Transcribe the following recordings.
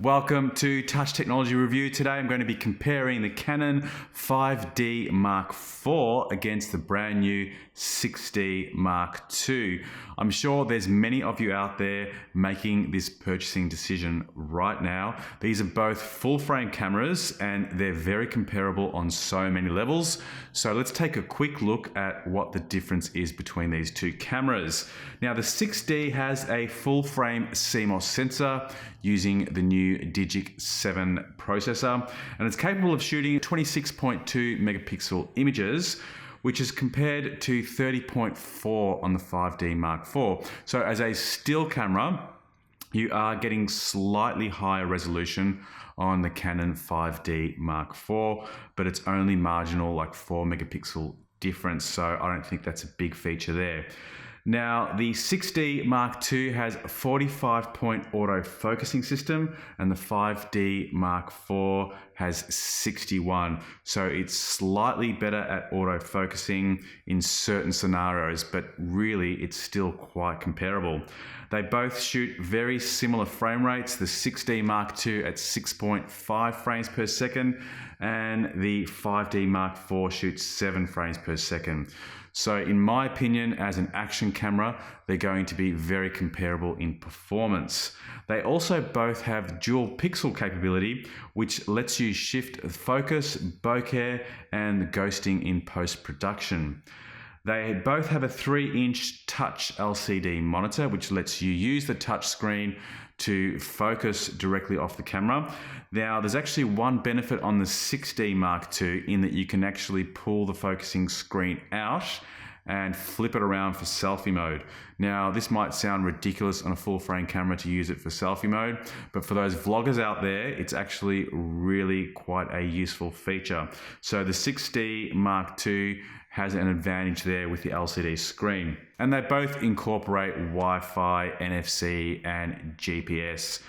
Welcome to Touch Technology Review. Today I'm going to be comparing the Canon 5D Mark IV against the brand new 6D Mark II. I'm sure there's many of you out there making this purchasing decision right now. These are both full frame cameras and they're very comparable on so many levels. So let's take a quick look at what the difference is between these two cameras. Now the 6D has a full frame CMOS sensor using the new Digic 7 processor, and it's capable of shooting 26.2 megapixel images, which is compared to 30.4 on the 5D Mark IV. So as a still camera, you are getting slightly higher resolution on the Canon 5D Mark IV, but it's only marginal, like 4 megapixel difference. So I don't think that's a big feature there. Now, the 6D Mark II has a 45-point auto-focusing system, and the 5D Mark IV has 61. So it's slightly better at auto-focusing in certain scenarios, but really it's still quite comparable. They both shoot very similar frame rates, the 6D Mark II at 6.5 frames per second, and the 5D Mark IV shoots 7 frames per second. So in my opinion, as an action camera, they're going to be very comparable in performance. They also both have dual pixel capability, which lets you shift focus, bokeh, and ghosting in post-production. They both have a 3-inch touch LCD monitor, which lets you use the touch screen to focus directly off the camera. Now, there's actually one benefit on the 6D Mark II in that you can actually pull the focusing screen out and flip it around for selfie mode. Now, this might sound ridiculous on a full frame camera to use it for selfie mode, but for those vloggers out there, it's actually really quite a useful feature. So the 6D Mark II has an advantage there with the LCD screen. And they both incorporate Wi-Fi, NFC, and GPS.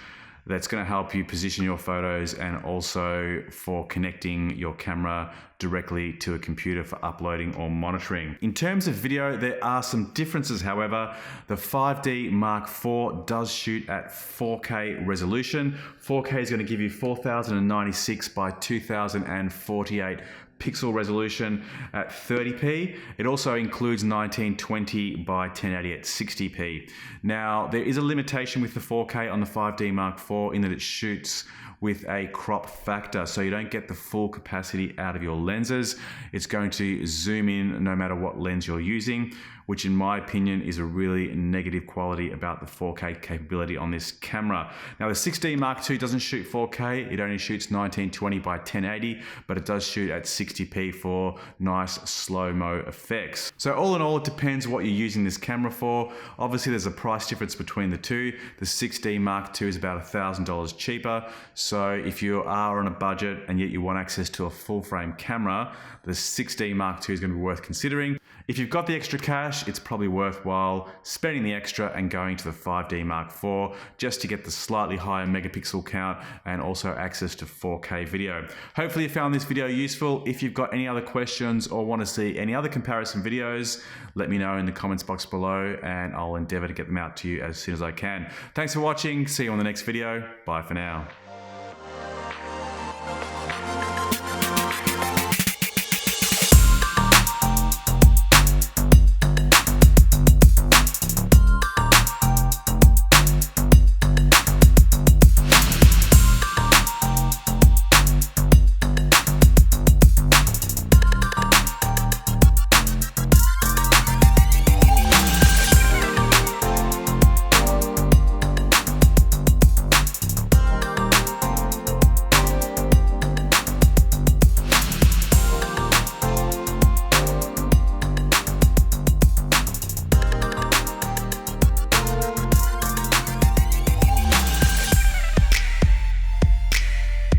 That's going to help you position your photos and also for connecting your camera directly to a computer for uploading or monitoring. In terms of video, there are some differences, however. The 5D Mark IV does shoot at 4K resolution. 4K is going to give you 4096 by 2048 pixel resolution at 30p. It also includes 1920 by 1080 at 60p. Now, there is a limitation with the 4K on the 5D Mark IV in that it shoots with a crop factor, so you don't get the full capacity out of your lenses. It's going to zoom in no matter what lens you're using, which in my opinion is a really negative quality about the 4K capability on this camera. Now the 6D Mark II doesn't shoot 4K, it only shoots 1920 by 1080, but it does shoot at 60p for nice slow-mo effects. So all in all, it depends what you're using this camera for. Obviously there's a price difference between the two. The 6D Mark II is about $1,000 cheaper. So if you are on a budget and yet you want access to a full frame camera, the 6D Mark II is going to be worth considering. If you've got the extra cash, it's probably worthwhile spending the extra and going to the 5D Mark IV just to get the slightly higher megapixel count and also access to 4K video. Hopefully you found this video useful. If you've got any other questions or want to see any other comparison videos, let me know in the comments box below and I'll endeavor to get them out to you as soon as I can. Thanks for watching. See you on the next video. Bye for now.